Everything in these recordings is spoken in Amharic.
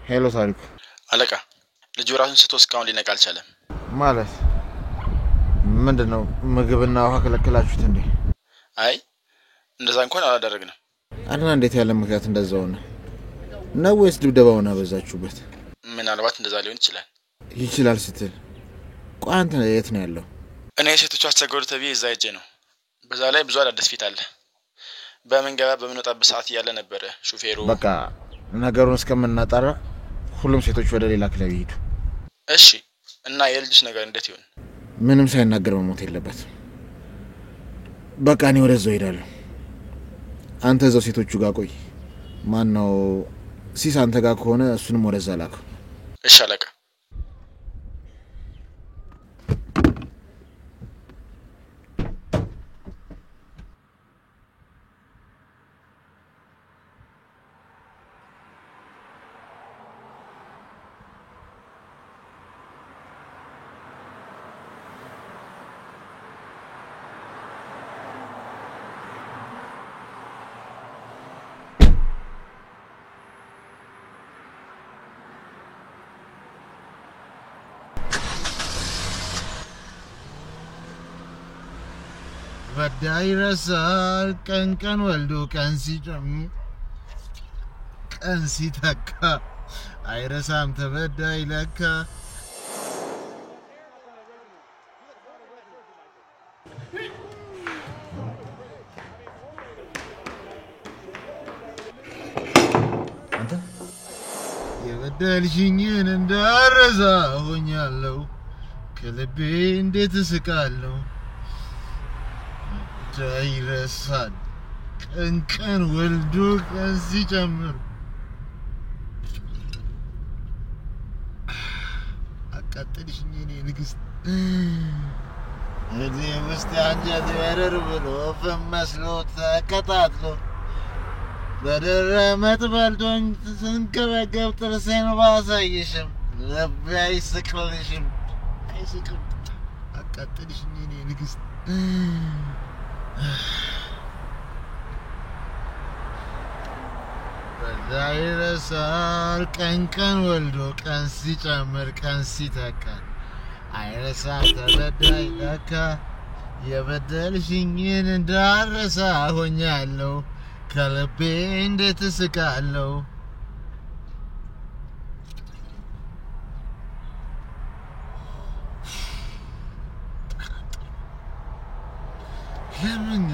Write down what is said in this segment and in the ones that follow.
ሄሎ ታሪኩ አለቃ ልጁ ራሱን ስቶ እስካሁን ሊነቃ አልቻለም። ማለት ምንድነው? ምግብና ውሃ ከለከላችሁት እንዴ? አይ እንደዛ እንኳን አላደረግንም። አና እንዴት ያለ ምክንያት እንደዛው ነው ወይስ ድብደባውን አበዛችሁበት? ምናልባት እንደዛ ሊሆን ይችላል ስትል ቆይ አንተ የት ነው ያለው? እኔ ሴቶቹ አስቸገሩ ተብዬ እዛ ሄጄ ነው። በዛ ላይ ብዙ አዳዲስ ፊት አለ። በመንገባ በምንወጣበት ሰዓት እያለ ነበር ሹፌሩ። በቃ ነገሩን እስከምናጣራ ሁሉም ሴቶች ወደ ሌላ ክለብ ይሄዱ። እሺ እና የልጅስ ነገር እንዴት ይሆን? ምንም ሳይናገር መሞት የለበትም። በቃ እኔ ወደዛው ሄዳለሁ። አንተ እዛው ሴቶቹ ጋር ቆይ። ማን ነው ሲስ አንተ ጋር ከሆነ እሱንም ወደዛ ላከው። እሺ አለቃ። በዳይ ረሳል ቀን ወልዶ ቀን ሲተካ አይረሳም ተበዳይ ለካ። አንተ የበደልሽኝን እንዳረሳ ሆኛለሁ ከልቤ እንዴት እስቃለሁ። ይረሳል ቀን ወልዶ ቀን ሲጨምር አቃጠልሽኝ የኔ ንግስት። እዚህ ውስጥ አንጀት በረር ብሎ ፍም መስሎ ተቀጣጥሎ በደረመት በልቶኝ ስንከበገብ ጥርሴን ባሳይሽም ልቤ አይስቅልሽም አይስቅም። አቃጠልሽኝ የኔ ንግስት። በዳይ ረሳል ቀን ወልዶ ቀን ሲጨምር ቀን ሲተካ አይረሳም ተበዳይ ለካ። የበደልሽኝን እንዳረሳ ሆኛለሁ ከልቤ እንዴት እስቃለሁ።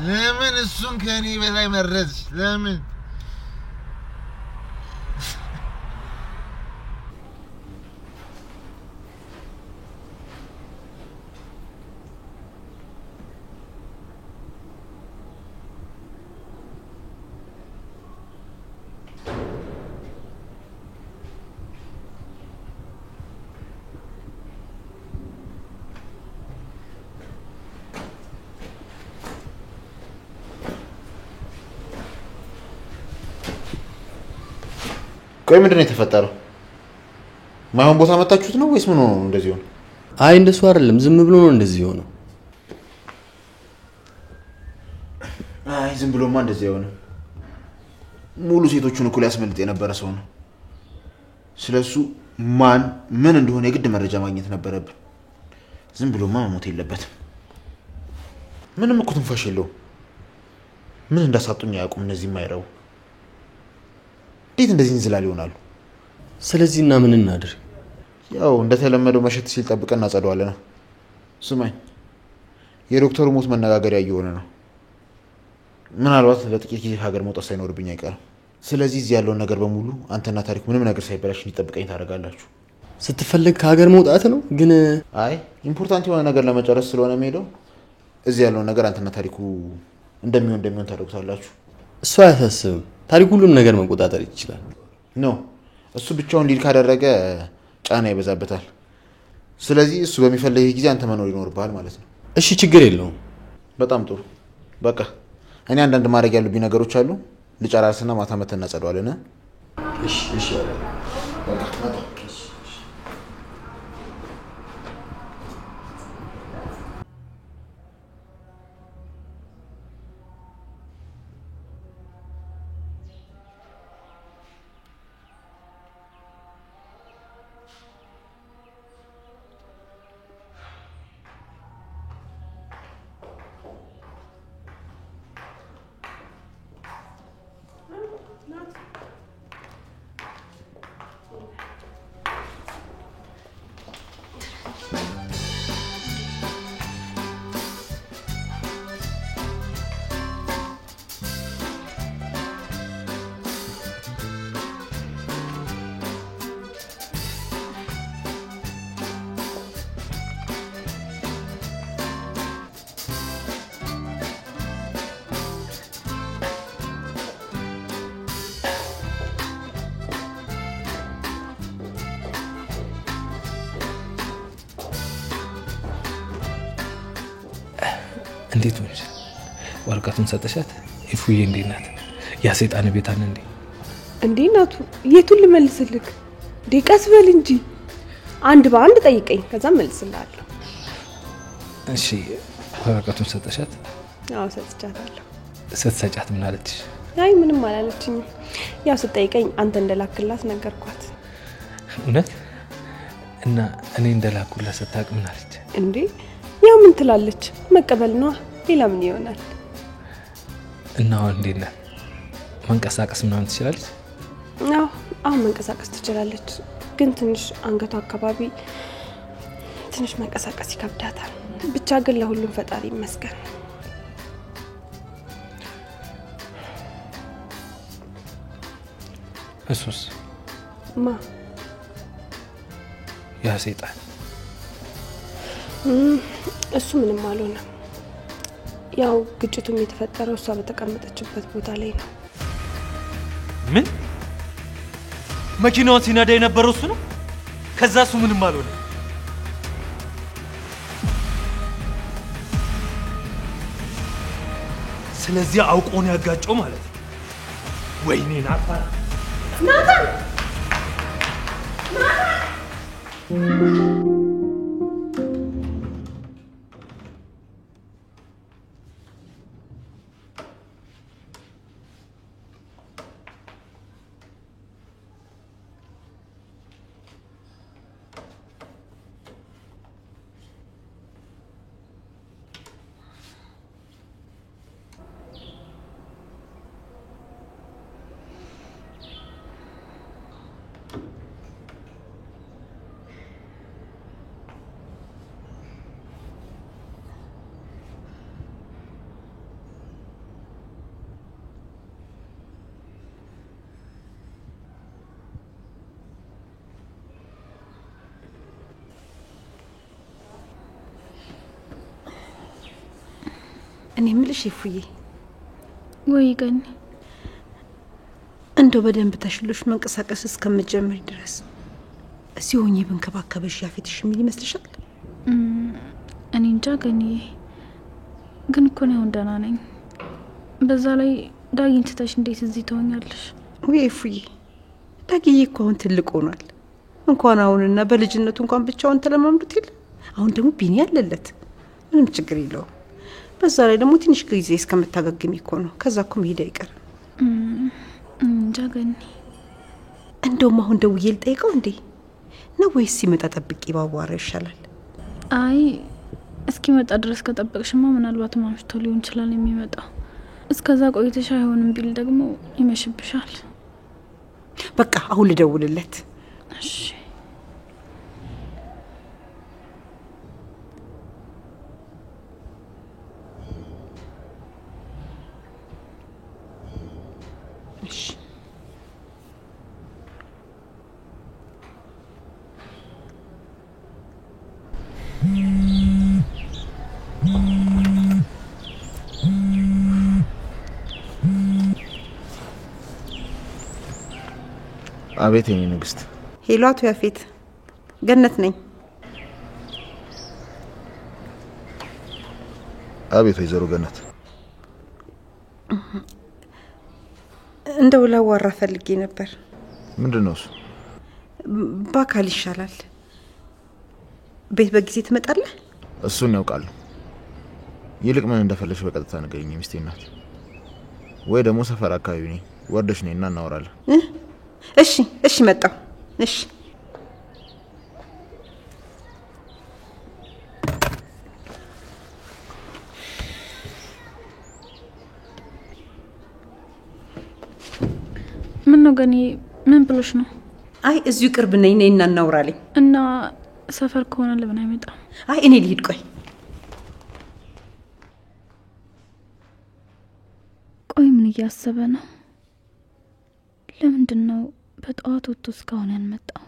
ለምን እሱን ከኔ በላይ መረጥሽ? ለምን? ቆይ ምንድነው የተፈጠረው? ማይሆን ቦታ መጣችሁት ነው ወይስ ምን ሆኖ ነው እንደዚህ ሆነ? አይ እንደሱ አይደለም፣ ዝም ብሎ ነው እንደዚህ ሆነው። አይ ዝም ብሎማ እንደዚህ ሆነ። ሙሉ ሴቶቹን እኮ ሊያስመልጥ የነበረ ሰው ነው። ስለሱ ማን ምን እንደሆነ የግድ መረጃ ማግኘት ነበረብን። ዝም ብሎማ መሞት የለበትም። ምንም እኮ ትንፋሽ የለውም። ምን እንዳሳጡኝ አያውቁም እነዚህ የማይረቡ። እንዴት እንደዚህ እንዝላል ይሆናሉ? ስለዚህና ምን እናድርግ? ያው እንደተለመደው መሸት ሲል ጠብቀን እናጸደዋለን። ስማኝ፣ የዶክተሩ ሞት መነጋገሪያ እየሆነ ነው። ምናልባት ለጥቂት ጊዜ ሀገር መውጣት ሳይኖርብኝ አይቀርም። ስለዚህ እዚህ ያለውን ነገር በሙሉ አንተና ታሪኩ ምንም ነገር ሳይበላሽ እንዲጠብቀኝ ታደርጋላችሁ። ስትፈልግ ከሀገር መውጣት ነው? ግን አይ ኢምፖርታንት የሆነ ነገር ለመጨረስ ስለሆነ የምሄደው እዚህ ያለውን ነገር አንተና ታሪኩ እንደሚሆን ታደርጉታላችሁ። እሱ አያሳስብም። ታሪኩ ሁሉን ነገር መቆጣጠር ይችላል። ነው እሱ ብቻውን ሊል ካደረገ ጫና ይበዛበታል። ስለዚህ እሱ በሚፈልግ ጊዜ አንተ መኖር ይኖርብሃል ማለት ነው። እሺ ችግር የለውም። በጣም ጥሩ። በቃ እኔ አንዳንድ ማድረግ ያሉብኝ ነገሮች አሉ። ልጨራርስና ማታ መተን እናጸደዋለን። እሺ በቃ መጣ። እንዴት ሆነሽ? ወረቀቱን ሰጠሻት? እፉዬ እንዴት ናት? ያ ሰይጣን ቤት አለ እንዴ? እንዴ ናቱ የቱን ልመልስልክ? ደቀስ በል እንጂ አንድ በአንድ ጠይቀኝ ከዛ መልስልሃለሁ። እሺ ወረቀቱን ሰጠሻት? አዎ ሰጥቻታለሁ። ስትሰጫት ምን አለችሽ? አይ ምንም አላለችኝም። ያው ስትጠይቀኝ አንተ እንደላክላት ነገርኳት። እውነት? እና እኔ እንደላኩላት ስታውቅ ምን አለች? እንዴ ያው ምን ትላለች? መቀበል ነው፣ ሌላ ምን ይሆናል? እና አሁን እንዴት ናት? መንቀሳቀስ ምናምን ትችላለች? አዎ አሁን መንቀሳቀስ ትችላለች፣ ግን ትንሽ አንገቷ አካባቢ ትንሽ መንቀሳቀስ ይከብዳታል። ብቻ ግን ለሁሉም ፈጣሪ ይመስገን። እሱስ ማ ያ ሰይጣን? እሱ ምንም አልሆነም። ያው ግጭቱም የተፈጠረው እሷ በተቀመጠችበት ቦታ ላይ ነው። ምን? መኪናውን ሲነዳ የነበረው እሱ ነው? ከዛ እሱ ምንም አልሆነ? ስለዚህ አውቆ ነው ያጋጨው ማለት ነው። ወይኔ ናታን! ናታን! እኔ ምልሽ ይፉዬ ወይ ገኒ እንደው በደንብ ተሽሎሽ መንቀሳቀስ እስከምትጀምሪ ድረስ ሲሆኝ ብንከባከበሽ ያፊትሽ ምን ይመስልሻል? እኔ እንጃ ገኒ፣ ግን እኮ ነው ደህና ነኝ። በዛ ላይ ዳጊን ትተሽ እንዴት እዚህ ትሆኛለሽ? ወይ ይፉዬ ዳጊዬ እኮ አሁን ትልቅ ሆኗል። እንኳን አሁንና በልጅነቱ እንኳን ብቻውን ተለማምዱት ይል። አሁን ደግሞ ቢኒ ያለለት ምንም ችግር የለውም። በዛ ላይ ደግሞ ትንሽ ጊዜ እስከምታገግሚ እኮ ነው። ከዛ እኮ መሄድ አይቀርም። እንጃ ገኒ፣ እንደውም አሁን ደውዬ ልጠይቀው እንዴ ነው ወይስ ሲመጣ ጠብቂ ባዋራ ይሻላል? አይ እስኪመጣ ድረስ ከጠበቅሽማ ምናልባት ማምሽቶ ሊሆን ይችላል የሚመጣው። እስከዛ ቆይተሽ አይሆንም ቢል ደግሞ ይመሽብሻል። በቃ አሁን ልደውልለት። እሺ አቤት የኔ ንግስት። ሄሎ አቶ ያፌት፣ ገነት ነኝ። አቤት ወይዘሮ ገነት። እንደው ላዋራ ፈልጌ ነበር። ምንድነው እሱ? በአካል ይሻላል። ቤት በጊዜ ትመጣለህ? እሱን ያውቃሉ። ይልቅ ምን እንደፈለሽ በቀጥታ ንገሪኝ። ሚስቴ ናት ወይ ደግሞ ሰፈር አካባቢ ነኝ። ወርደሽ ነይና እናወራለን። እሺ እሺ፣ መጣሁ። እሺ ምን ነው ገኒ፣ ምን ብሎሽ ነው? አይ እዚሁ ቅርብ ነኝ፣ ነይና እናወራለን። እና ሰፈር ከሆነ ለምን አይመጣም? አይ እኔ ልሂድ። ቆይ ምን እያሰበ ነው? ለምንድን ነው በጠዋት ወጥቶ እስካሁን ያልመጣው?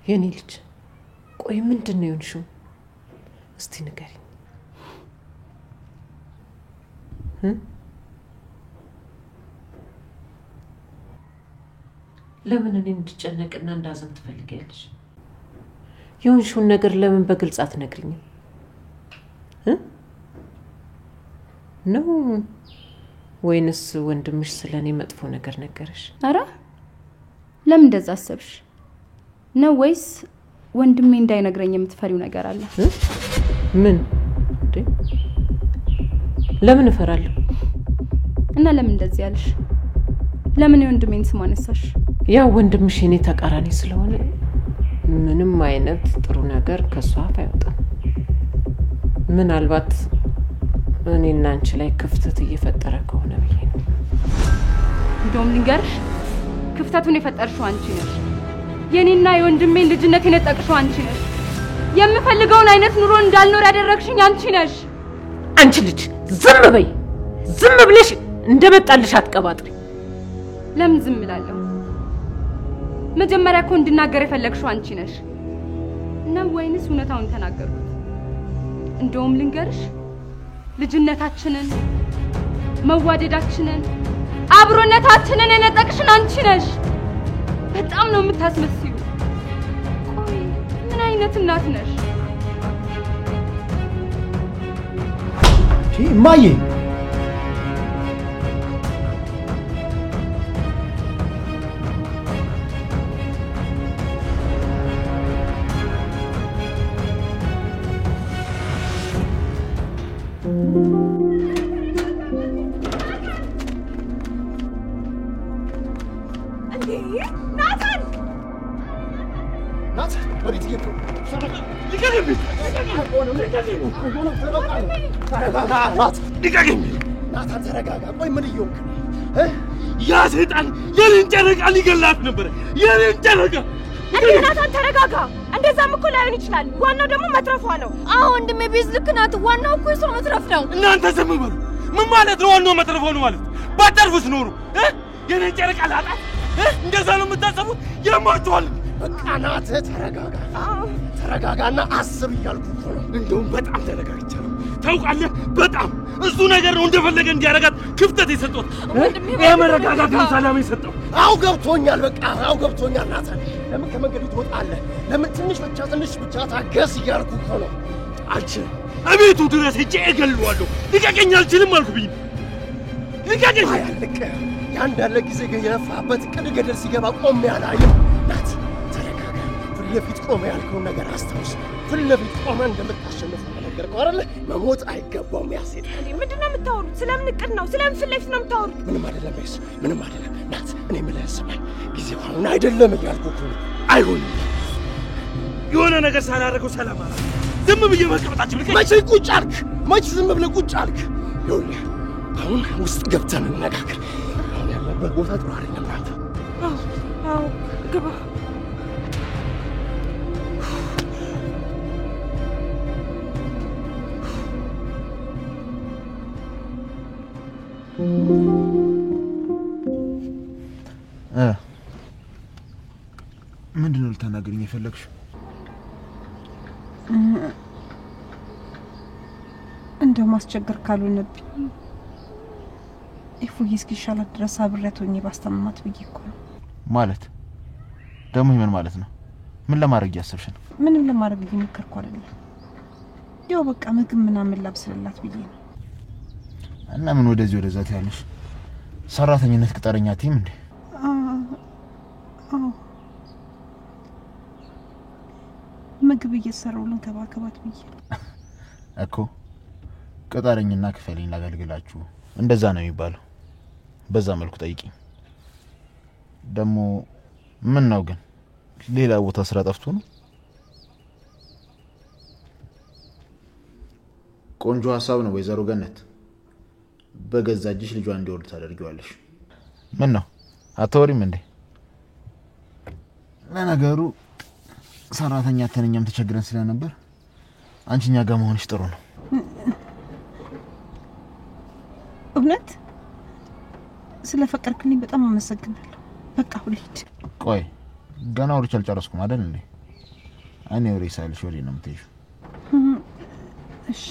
የኔ ልጅ ቆይ ምንድነው የሆንሽው? እስቲ ንገሪኝ። ለምን እኔ እንድጨነቅና እንዳዘን ትፈልጊያለሽ? የሆንሽውን ነገር ለምን በግልጽ አትነግሪኝም? ነው ወይንስ ወንድምሽ ስለኔ መጥፎ ነገር ነገረሽ? አረ ለምን እንደዛ አሰብሽ? ነው ወይስ ወንድሜ እንዳይነግረኝ የምትፈሪው ነገር አለ? ምን እንዴ? ለምን እፈራለሁ? እና ለምን እንደዚህ ያልሽ? ለምን የወንድሜን ስም አነሳሽ? ያ ወንድምሽ የኔ ተቃራኒ ስለሆነ ምንም አይነት ጥሩ ነገር ከሷ አፍ አይወጣም። ምናልባት እኔና አንቺ ላይ ክፍተት እየፈጠረ ከሆነ ብዬ ነው። እንደውም ልንገርሽ፣ ክፍተቱን የፈጠርሽው አንቺ ነሽ። የኔና የወንድሜን ልጅነት የነጠቅሽው አንቺ ነሽ። የምፈልገውን አይነት ኑሮ እንዳልኖር ያደረግሽኝ አንቺ ነሽ። አንቺ ልጅ ዝም በይ። ዝም ብለሽ እንደመጣልሽ አትቀባጥሪ። ለምን ዝም እላለሁ? መጀመሪያ እኮ እንድናገር የፈለግሽው አንቺ ነሽ። ነው ወይንስ እውነታውን ተናገርኩት? እንደውም ልንገርሽ፣ ልጅነታችንን፣ መዋደዳችንን፣ አብሮነታችንን የነጠቅሽን አንቺ ነሽ። በጣም ነው የምታስመስዩ። ቆይ ምን አይነት እናት ነሽ? ማዬ ናታን ተረጋጋ። ቆይ ምን እየሆንክ ነው? ያ ሰይጣን የኔን ጨረቃ ሊገላት ነበር። የኔን ጨረቃ ናታን ተረጋጋ። እንደዛም እኮ ላይሆን ይችላል። ዋናው ደግሞ መትረፏ ነው። አዎ ወንድሜ ቤዝ ልክ ናት። ዋናው እኮ የሷ መትረፍ ነው። እናንተ ዝም በሉ። ምን ማለት ነው ዋናው መትረፏ ነው ማለት? ባተርፍስ ኖሩ የኔን ጨረቃ ላጣት? እንደዛ ነው የምታሰቡት? ያማችኋል። በቃ ናት ተረጋጋ። ተረጋጋና አስብ እያልኩ እኮ ነው። እንደውም በጣም ተረጋግቻለሁ። ታውቃለህ፣ በጣም እሱ ነገር ነው እንደፈለገ እንዲያረጋት ክፍተት የሰጠው። የመረጋጋት ሰላም የሰጠው። አው ገብቶኛል። በቃ አው ገብቶኛል። ናታን ለምን ከመንገዱ ትወጣለህ? ለምን ትንሽ ብቻ ታገስ እያልኩ እኮ ነው። አልችልም። እቤቱ ድረስ ሄጄ እገለዋለሁ። ልቀቀኝ። አልችልም አልኩኝ። ልቀቀኝ። አያልቅ ያንዳለ ጊዜ የለፋበት ቅድ ገደል ሲገባ ቆም ያላየው። ናት ተረጋጋ። ፊት ለፊት ቆመ ያልከውን ነገር አስታውስ። ፊት ለፊት ቆመ እንደምታሸንፍ ነገር አይደለ? መሞት አይገባውም። ያሴት ምንድነው የምታወሩት? ስለምን እቅድ ነው? ስለምን ፊት ለፊት ነው የምታወሩት? ምንም አይደለም ቤስ፣ ምንም አይደለም። ናት እኔ የምልህ ስማኝ፣ ጊዜው አሁን አይደለም እያልኩ እኮ ነው። አይሆንም። የሆነ ነገር ሳላደርገው ሰላም አለ። ዝም ብዬ መቀመጣችሁ ልቀኝ። መቼ ቁጭ አልክ? መቼ ዝም ብለህ ቁጭ አልክ? ይኸውልህ አሁን ውስጥ ገብተን እንነጋገር። አሁን ያለበት ቦታ ጥሩ አይደለም። ናት አዎ ግባ። ምንድነው ልታናገሪኝ የፈለግሽው? እንደው ማስቸገር ካልሆነብኝ ኢፉዬ እስኪሻላት ድረስ አብሬያት ሆኜ ባስተማማት ብዬ እኮ ነው። ማለት ደግሞ ምን ማለት ነው? ምን ለማድረግ ያሰብሽ ነው? ምንም ለማድረግ እየሞከርኩ አይደለም። ያው በቃ ምግብ ምናምን ላብስልላት ብዬ ነው። እና ምን ወደዚህ ወደዛ ትያለሽ? ሰራተኝነት ቅጠረኛ ቲም እንዴ? ምግብ እየሰራው ልንከባከባት ብዬ እኮ ቅጠረኝና ክፈለኝ ላገልግላችሁ እንደዛ ነው የሚባለው። በዛ መልኩ ጠይቂኝ። ደግሞ ምን ነው ግን ሌላ ቦታ ስራ ጠፍቶ ነው? ቆንጆ ሐሳብ ነው ወይዘሮ ገነት። በገዛ እጅሽ ልጇ እንዲወልድ ታደርጊዋለሽ። ምን ነው አትወሪም እንዴ? ለነገሩ ሰራተኛ ተነኛም ተቸግረን ስለነበር አንቺኛ ጋር መሆንሽ ጥሩ ነው። እውነት ስለፈቀርክልኝ በጣም አመሰግናለሁ። በቃ ሁሌት ቆይ ገና ወርቻ አልጨረስኩም አይደል እንዴ? እኔ ወሬሳልሽ ወሬ ነው የምትይው? እሺ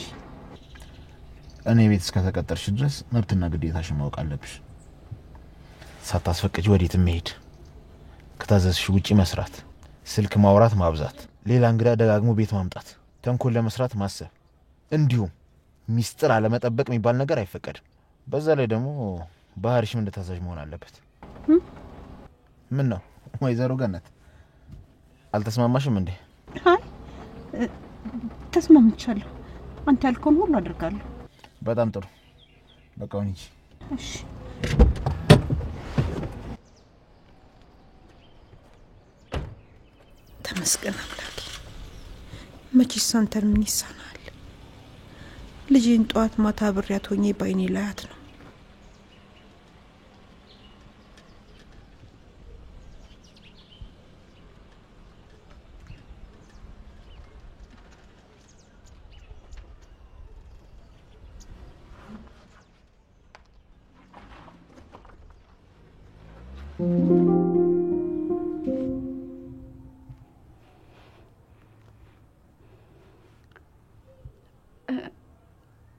እኔ ቤት እስከተቀጠርሽ ድረስ መብትና ግዴታሽን ማወቅ አለብሽ። ሳታስፈቅጂ ወዴትም መሄድ፣ ከታዘዝሽ ውጪ መስራት፣ ስልክ ማውራት ማብዛት፣ ሌላ እንግዳ ደጋግሞ ቤት ማምጣት፣ ተንኮል ለመስራት ማሰብ፣ እንዲሁም ሚስጥር አለመጠበቅ የሚባል ነገር አይፈቀድም። በዛ ላይ ደግሞ ባህሪሽም እንደታዛዥ መሆን አለበት። ምን ነው ወይዘሮ ገነት አልተስማማሽም እንዴ? አይ ተስማምቻለሁ። አንተ ያልከውን ሁሉ አደርጋለሁ። በጣም ጥሩ። በቃ ወንጂ። እሺ ተመስገን አምላኬ። መቼስ አንተን ምን ይሳናል? ልጄን ጧት ማታ ብሬያት ሆኜ ባይኔ ላያት ነው።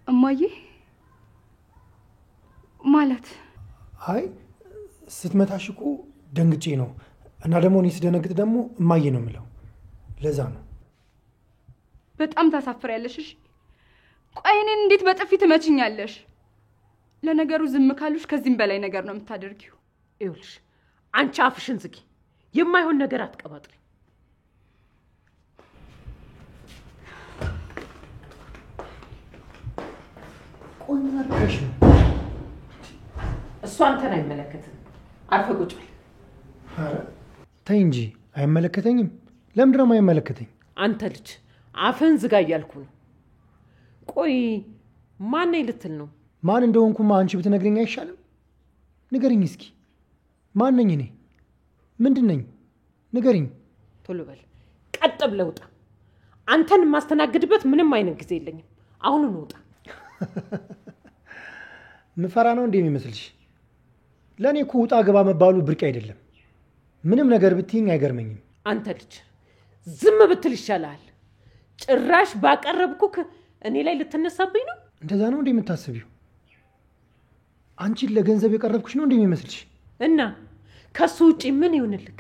እማዬ ማለት አይ ስትመታሽ እኮ ደንግጬ ነው እና ደግሞ እኔ ስደነግጥ ደግሞ እማዬ ነው የምለው። ለዛ ነው። በጣም ታሳፍሪያለሽ። እሺ ቆይ እኔን እንዴት በጥፊ ትመችኛለሽ? ለነገሩ ዝም ካሉሽ ከዚህም በላይ ነገር ነው የምታደርጊው። ይኸውልሽ አንቺ አፍሽን ዝጊ። የማይሆን ነገር አትቀባጥሪ። ቆይ ምን አድርገሽ ነው? እሱ አንተን አይመለከትም። አርፈህ ቁጭ በል። ኧረ ተይ እንጂ አይመለከተኝም። ለምንድን ነው የማይመለከተኝ? አንተ ልጅ አፍህን ዝጋ እያልኩ ነው። ቆይ ማን ነኝ ልትል ነው? ማን እንደሆንኩማ አንቺ ብትነግሪኝ አይሻልም? ንገሪኝ እስኪ። ማን ነኝ እኔ? ምንድን ነኝ? ንገሪኝ። ቶሎ በል። ቀጥ ብለህ ውጣ። አንተን የማስተናግድበት ምንም አይነት ጊዜ የለኝም። አሁኑን ውጣ። ምፈራ ነው እንዴ የሚመስልሽ? ለእኔ እኮ ውጣ ገባ መባሉ ብርቅ አይደለም። ምንም ነገር ብትይኝ አይገርመኝም። አንተ ልጅ ዝም ብትል ይሻላል። ጭራሽ ባቀረብኩክ እኔ ላይ ልትነሳብኝ ነው? እንደዛ ነው እንዴ የምታስቢው? አንቺን ለገንዘብ የቀረብኩሽ ነው እንዴ የሚመስልሽ? እና ከሱ ውጪ ምን ይሆንልክ?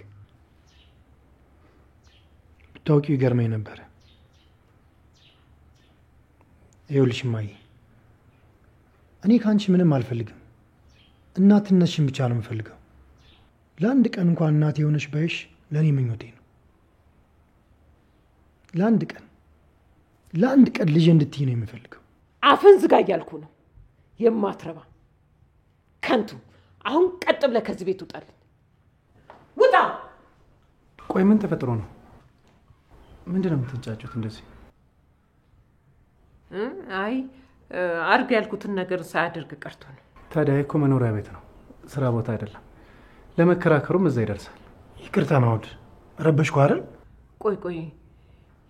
ብታውቂው ይገርመኝ ነበር። ይኸውልሽ እማዬ፣ እኔ ከአንቺ ምንም አልፈልግም። እናትነትሽን ብቻ ነው የምፈልገው። ለአንድ ቀን እንኳን እናቴ የሆነሽ ባይሽ ለእኔ ምኞቴ ነው። ለአንድ ቀን ልጄ እንድትይ ነው የምፈልገው። አፍን ዝጋ እያልኩ ነው። የማትረባ ከንቱ። አሁን ቀጥ ብለህ ከዚህ ቤት ውጣልኝ። ውጣ! ቆይ ምን ተፈጥሮ ነው? ምንድን ነው የምትንጫጩት እንደዚህ? አይ አርግ ያልኩትን ነገር ሳያደርግ ቀርቶ ነው። ታዲያ እኮ መኖሪያ ቤት ነው፣ ስራ ቦታ አይደለም። ለመከራከሩም እዛ ይደርሳል። ይቅርታ ናውድ፣ ረበሽኩ አይደል? ቆይ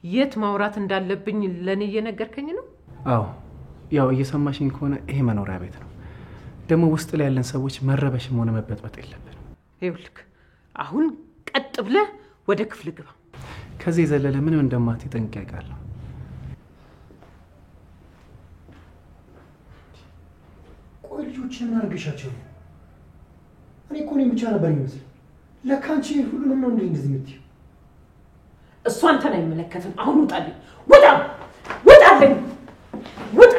የት ማውራት እንዳለብኝ ለኔ እየነገርከኝ ነው? አዎ፣ ያው እየሰማሽኝ ከሆነ ይሄ መኖሪያ ቤት ነው። ደግሞ ውስጥ ላይ ያለን ሰዎች መረበሽም ሆነ መበጥበጥ የለብንም። ይኸውልህ አሁን ቀጥ ብለህ ወደ ክፍል ግባ። ከዚህ የዘለለ ምንም እንደማትይ ጠንቅቄ አውቃለሁ። ቆይ ልጆችን ምን አድርገሻቸው ነው? እኔ እኮ እኔን ብቻ ነበር የሚመስል። ለካ አንቺ ሁሉንም ነው እንደዚህ የምትይው። እሱ አንተን አይመለከትም። አሁን ውጣልኝ! ውጣልኝ! ውጣ!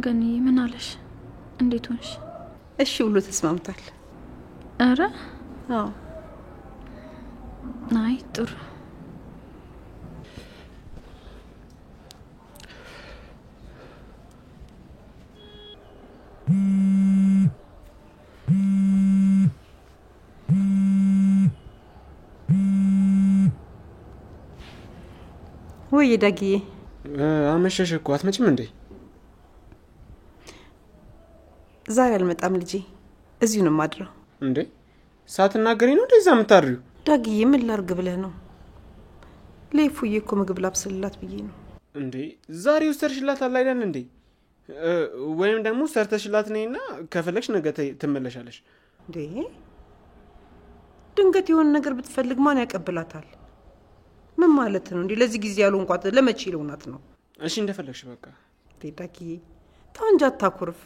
ገኒ ምን አለሽ? እንዴት ሆንሽ? እሺ ብሎ ተስማምቷል። አረ አዎ። አይ ጥሩ። ወይ ዳጊዬ፣ አመሸሽ እኮ አትመጭም እንዴ? ዛሬ አልመጣም ልጄ። እዚሁ ነው የማድረው። እንዴ ሳትናገሪ ነው እንደዛ የምታድሪው? ዳግዬ ምን ላርግ ብለህ ነው? ለይፉዬ እኮ ምግብ ላብስልላት ብዬ ነው። እንዴ ዛሬ ወሰርሽላታል አይደል እንዴ? ወይም ደግሞ ሰርተሽላት ነይና ከፈለግሽ ነገ ትመለሻለሽ። እንዴ ድንገት የሆነ ነገር ብትፈልግ ማን ያቀብላታል? ምን ማለት ነው እንዴ? ለዚህ ጊዜ ያለው እንኳን ለመቼ ልሆናት ነው? እሺ እንደፈለግሽ በቃ። ዳግዬ ተው እንጂ አታኩርፍ።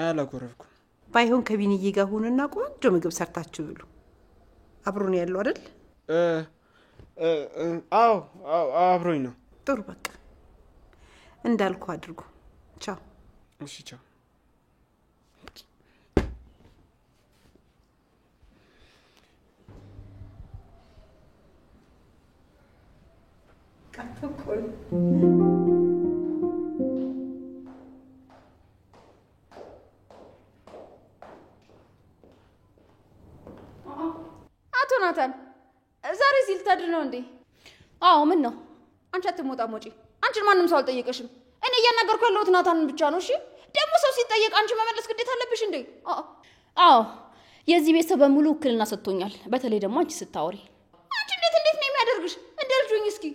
አላኮረፍኩም። ባይሆን ከቢኒዬ ጋር ሆነና ቆንጆ ምግብ ሰርታችሁ ብሉ። አብሮን ያለው አይደል? አዎ አብሮኝ ነው። ጥሩ በቃ እንዳልኩ አድርጉ። ቻው። እሺ ቻው። አቶ ናታን ዛሬ እዚህ ልታድር ነው እንዴ? አዎ ምን ነው? አንቺ አትሞጣም ወጪ። አንቺን ማንም ሰው አልጠየቀሽም። እኔ እያናገርኩ ያለሁት ናታንን ብቻ ነው። እሺ ደግሞ ሰው ሲጠየቅ አንቺ መመለስ ግዴታ አለብሽ እንዴ? አዎ የዚህ ቤተሰብ በሙሉ ውክልና ሰጥቶኛል። በተለይ ደግሞ አንቺ ስታወሪ። አንቺ እንዴት ነው የሚያደርግሽ? እንደ ልጅ ሁኚ እስኪ።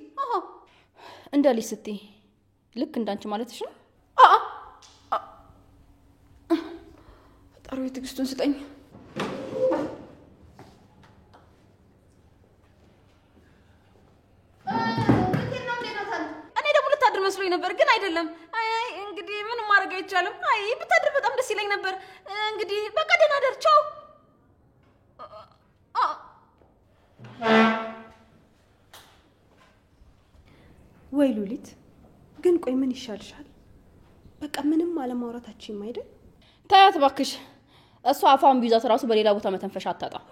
እንደ ልጅ ስትይ ልክ እንዳንቺ ማለትሽ ነው? ፈጣሪ ትዕግስቱን ስጠኝ። መስሎኝ ነበር ግን አይደለም። አይ እንግዲህ ምን ማድረግ አይቻልም። አይ ብታድር በጣም ደስ ይለኝ ነበር። እንግዲህ በቃ ደህና ደር። ቻው። ወይ ሉሊት ግን ቆይ ምን ይሻልሻል? በቃ ምንም አለማውራታችን አይደል? ታያት እባክሽ። እሷ አፏን ቢይዛት ራሱ በሌላ ቦታ መተንፈሻ አታጣም።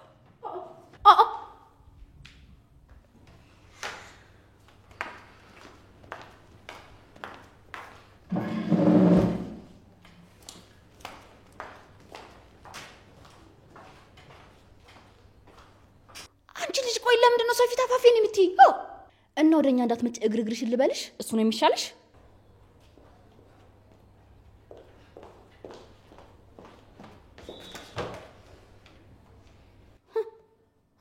ለምንድን ነው ሰው ፊት አፋፌን የምትይው? እና ወደኛ እንዳትመጭ እግርግርሽን ልበልሽ? እሱ ነው የሚሻልሽ?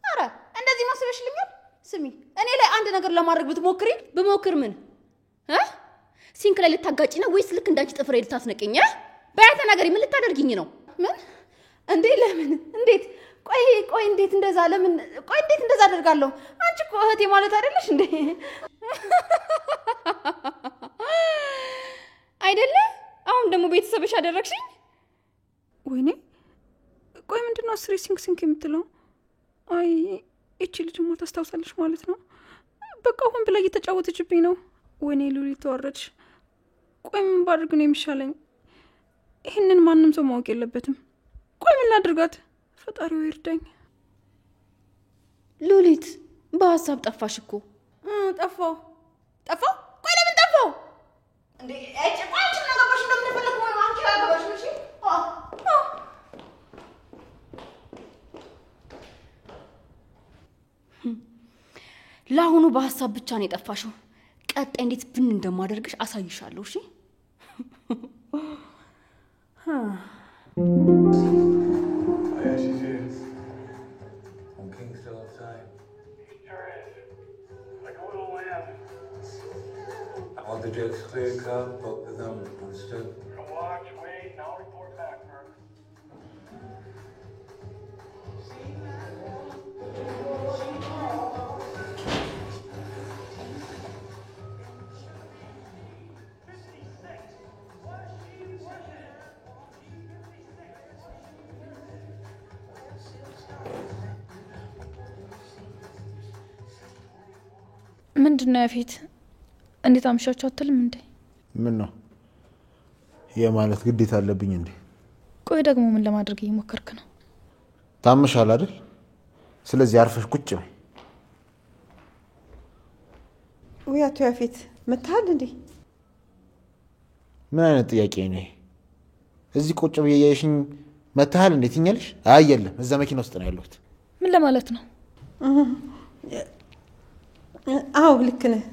አረ እንደዚህ መስለሽልኛል? ስሚ እኔ ላይ አንድ ነገር ለማድረግ ብትሞክሪ። ብሞክር ምን ሲንክ ላይ ልታጋጪ ነው ወይስ ልክ እንዳንቺ ጥፍሬ ልታስነቀኝ? በያተ ነገር ምን ልታደርጊኝ ነው? ምን እንዴ? ለምን? እንዴት? ቆይ እንዴት እንደዛ? ለምን? ቆይ እንዴት እንደዛ አደርጋለሁ? አንቺ እኮ እህቴ ማለት አይደለሽ እንዴ? አይደለ? አሁን ደግሞ ቤተሰብሽ አደረግሽኝ። ወይኔ ቆይ ምንድነው አስሬ ሲንክ የምትለው? አይ እቺ ልጅማ ታስታውሳለሽ ማለት ነው። በቃ አሁን ብላ እየተጫወተችብኝ ነው። ወይኔ ሉሊት ተዋረድሽ። ቆይ ምን ባድርግ ነው የሚሻለኝ? ይህንን ማንም ሰው ማወቅ የለበትም። ቆይ ምን ላድርጋት? ፈጣሪው ይርዳኝ። ሉሊት በሀሳብ ጠፋሽ እኮ። ጠፋው? ቆይ ለምን ጠፋው እንዴ? እጭ አንቺ ነገርሽ እንደምትፈልግ ነው። አንቺ ያገባሽ ነው። እሺ ለአሁኑ በሀሳብ ብቻ ነው የጠፋሽው። ቀጣይ እንዴት ብን እንደማደርግሽ አሳይሻለሁ። እሺ All the jokes clear cut, both of them understood. Watch, wait, now report back, Merc. ምንድነው ያፌት? እንዴት አምሻችሁ አትልም እንዴ? ምን ነው የማለት ግዴታ አለብኝ እንዴ? ቆይ ደግሞ ምን ለማድረግ እየሞከርክ ነው? ታምሻል አይደል? ስለዚህ አርፈሽ ቁጭ በይ። ወይ አቶ ያፌት መታል እንዴ? ምን አይነት ጥያቄ ነው? እዚህ ቁጭ ብዬ ያይሽኝ መታል እንዴ ትኛለሽ? አይ የለም፣ እዛ መኪና ውስጥ ነው ያለሁት። ምን ለማለት ነው? አዎ ልክ ነህ።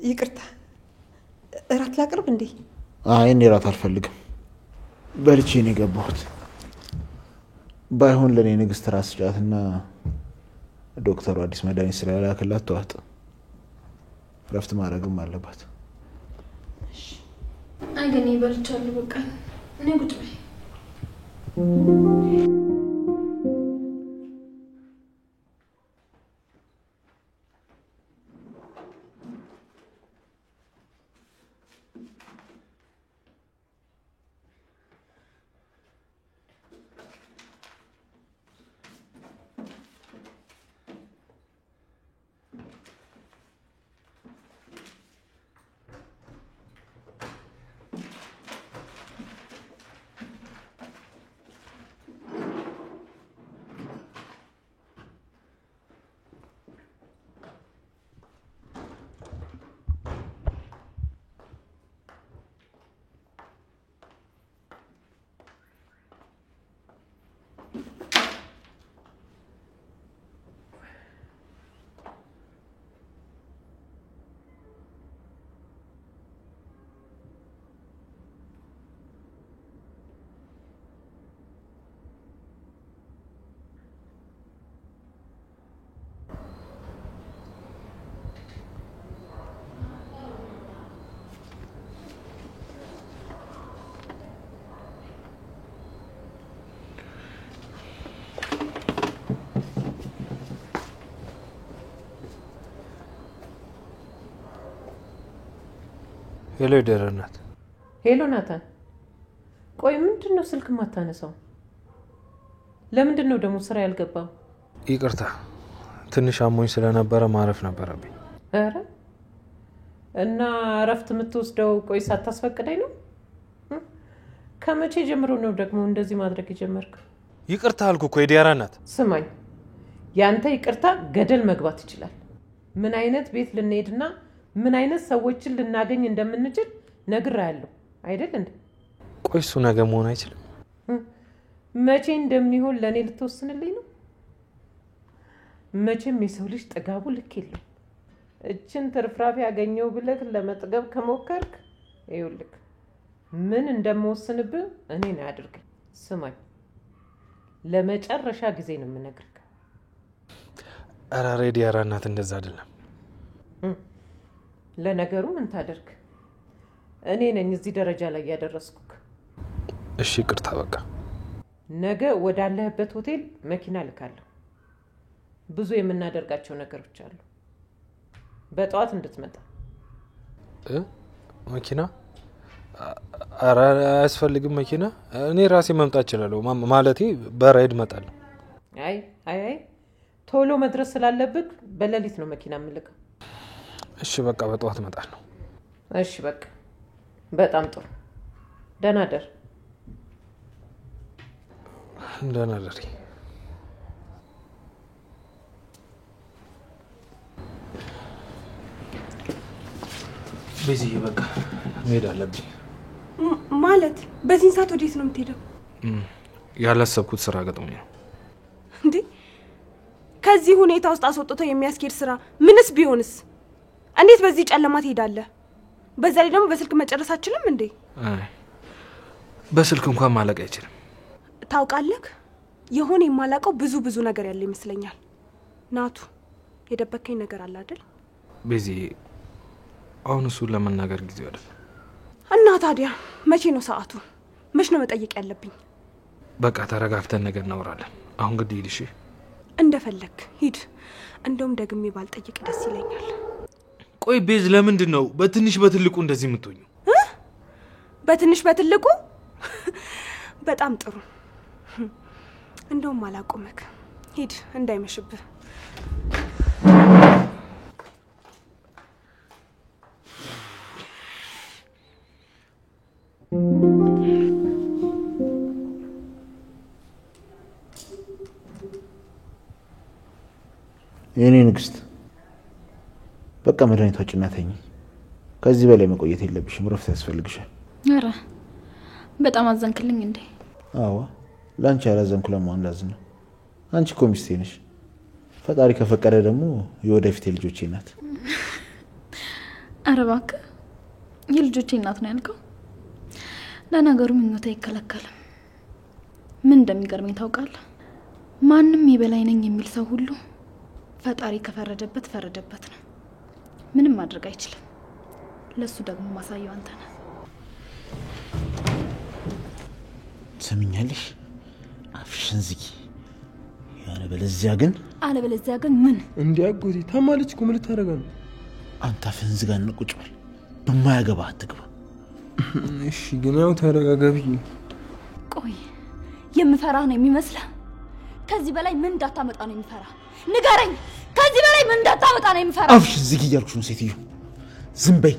ይቅርታ እራት ላቅርብ እንዴ? አይ እኔ እራት አልፈልግም፣ በልቼ ነው የገባሁት። ባይሆን ለኔ ንግስት ራስ ጫትና ዶክተሩ አዲስ መድኃኒት ስለላከላት ተዋጥ። ረፍት ማድረግም አለባት። አይ ግን ይበርቻለሁ በቃ እኔ ቁጭ በይ። ሄሎ ደረናት። ሄሎ ናታን፣ ቆይ ምንድነው ስልክ ማታነሳው? ለምንድነው ደግሞ ስራ ያልገባው? ይቅርታ ትንሽ አሞኝ ስለነበረ ማረፍ ነበረብኝ። አረ እና እረፍት የምትወስደው ቆይ ሳታስፈቅደኝ ነው? ከመቼ ጀምሮ ነው ደግሞ እንደዚህ ማድረግ የጀመርከው? ይቅርታ አልኩ እኮ የዲያራ ናት። ስማኝ፣ ያንተ ይቅርታ ገደል መግባት ይችላል። ምን አይነት ቤት ልንሄድና ምን አይነት ሰዎችን ልናገኝ እንደምንችል ነግሬሃለሁ አይደል እንዴ? ቆይ እሱ ነገ መሆን አይችልም? መቼ እንደሚሆን ለኔ ልትወስንልኝ ነው? መቼም የሰው ልጅ ጥጋቡ ልክ የለም። እችን ትርፍራፊ ያገኘው ብለህ ለመጥገብ ከሞከርክ ይኸውልህ ምን እንደምወስንብህ እኔ ነው አድርገኝ። ስማኝ፣ ለመጨረሻ ጊዜ ነው የምነግርህ። አራሬ ዲያራ ናት እንደዛ አይደለም። ለነገሩ ምን ታደርግ፣ እኔ ነኝ እዚህ ደረጃ ላይ ያደረስኩክ። እሺ ይቅርታ በቃ። ነገ ወዳለህበት ሆቴል መኪና ልካለሁ። ብዙ የምናደርጋቸው ነገሮች አሉ። በጠዋት እንድትመጣ። መኪና? ኧረ አያስፈልግም መኪና። እኔ ራሴ መምጣት እችላለሁ። ማለቴ በራይድ እመጣለሁ። አይ አይ አይ ቶሎ መድረስ ስላለብህ በሌሊት ነው መኪና የምልከው። እሺ በቃ በጠዋት እመጣለሁ። እሺ በቃ በጣም ጥሩ። ደህና ደር። ደህና ደሪ። በዚህ በቃ መሄድ አለብኝ። ማለት በዚህ ሰዓት ወዴት ነው የምትሄደው? ያላሰብኩት ስራ ገጥሞኝ ነው። እንዴ ከዚህ ሁኔታ ውስጥ አስወጥቶ የሚያስኬድ ስራ ምንስ ቢሆንስ? እንዴት በዚህ ጨለማ ትሄዳለህ? በዛ ላይ ደግሞ በስልክ መጨረስ አችልም እንዴ? አይ በስልክ እንኳን ማለቅ አይችልም። ታውቃለህ የሆነ የማላቀው ብዙ ነገር ያለ ይመስለኛል። ናቱ የደበከኝ ነገር አለ አይደል? በዚህ አሁን እሱን ለመናገር ጊዜው አይደለም። እና ታዲያ መቼ ነው ሰዓቱ? መች ነው መጠየቅ ያለብኝ? በቃ ተረጋግተን ነገር እናወራለን። አሁን ግድ ሂድ። እሺ እንደፈለክ ሂድ። እንደውም ደግሜ ባልጠይቅ ደስ ይለኛል። ቆይ ቤዝ ለምንድን ነው በትንሽ በትልቁ እንደዚህ የምትሆኙ? በትንሽ በትልቁ? በጣም ጥሩ። እንደውም አላቆመክ። ሂድ እንዳይመሽብህ። የኔ ንግስት በቃ መድኃኒቷ ጭናተኝ። ከዚህ በላይ መቆየት የለብሽም። ረፍት ያስፈልግሻል። ኧረ በጣም አዘንክልኝ እንዴ? አዎ ላንቺ ያላዘንኩ ለማን ላዝን? አንቺ እኮ ሚስቴ ነሽ። ፈጣሪ ከፈቀደ ደግሞ የወደፊት ልጆቼ ናት። ኧረ እባክህ የልጆቼ እናት ነው ያልከው? ለነገሩ ምኞቴ አይከለከልም። ምን እንደሚገርመኝ ታውቃለህ? ማንም የበላይ ነኝ የሚል ሰው ሁሉ ፈጣሪ ከፈረደበት ፈረደበት ነው። ምንም ማድረግ አይችልም። ለሱ ደግሞ ማሳየው አንተ ነህ። ሰምኛለሽ? አፍሽን ዝጊ። አለበለዚያ ግን ምን እንዲያጎቴ ታማለች እኮ ምን ልታረጋ ነው? አንተ አፍህን ዝጋና ቁጭ በል። በማያገባ አትግባ። እሺ ግን ያው ተረጋጋቢ። ቆይ የምፈራህ ነው የሚመስልህ? ከዚህ በላይ ምን እንዳታመጣ ነው የሚፈራ? ንገረኝ። ከዚህ በላይ ምን እንዳታመጣ ነው የሚፈራ? አፍሽን ዝጊ እያልኩሽ ነው ሴትዮ። ዝም በይ።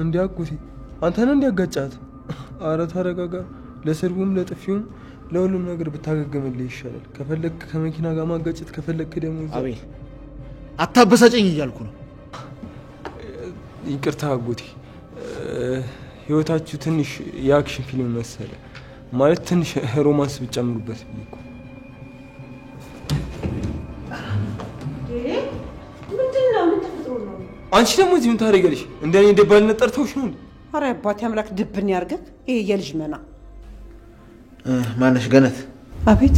እንዲያጎቴ አንተ ነህ እንዲያጋጫት። አረ ተረጋጋ። ለሰርጉም ለጥፊውም ለሁሉም ነገር ብታገገምልህ ይሻላል። ከፈለክ ከመኪና ጋር ማጋጨት ከፈለክ ደግሞ አቤል አታበሳጨኝ እያልኩ ነው። ይቅርታ አጎቴ። ህይወታችሁ ትንሽ የአክሽን ፊልም መሰለ። ማለት ትንሽ ሮማንስ ብትጨምሩበት ብዬ ምንድነው? ምን ተፈጥሮ ነው? አንቺ ደግሞ እዚህ ምን ታደርጊያለሽ? እንደኔ ደባልነት ጠርተውሽ ነው እንዴ? አረ አባቴ አምላክ ድብን ያርገህ። ይሄ የልጅ መና ማነሽ? ገነት። አቤት።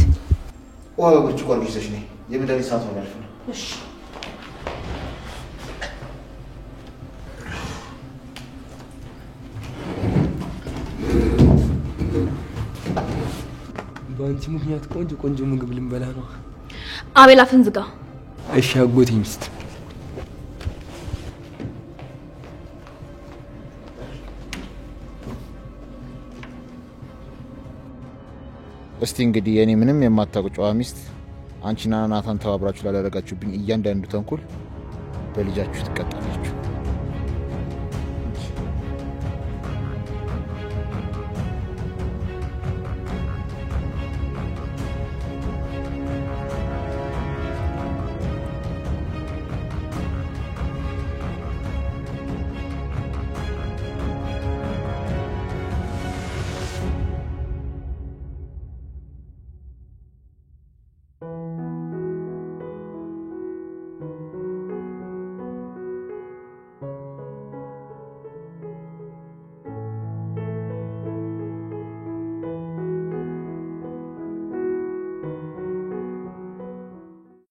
ብርጭቆ አርጊሰሽ ነይ። የመድኃኒት ሰዓት ሆነ። እሺ በአንቺ ምክንያት ቆንጆ ምግብ ልንበላ ነው። አቤል አፍህን ዝጋ። እሺ አጎቴ ሚስት። እስቲ እንግዲህ የኔ ምንም የማታውቁ ጨዋ ሚስት አንቺና ናታን ተባብራችሁ ላደረጋችሁብኝ እያንዳንዱ ተንኮል በልጃችሁ ትቀጣላችሁ።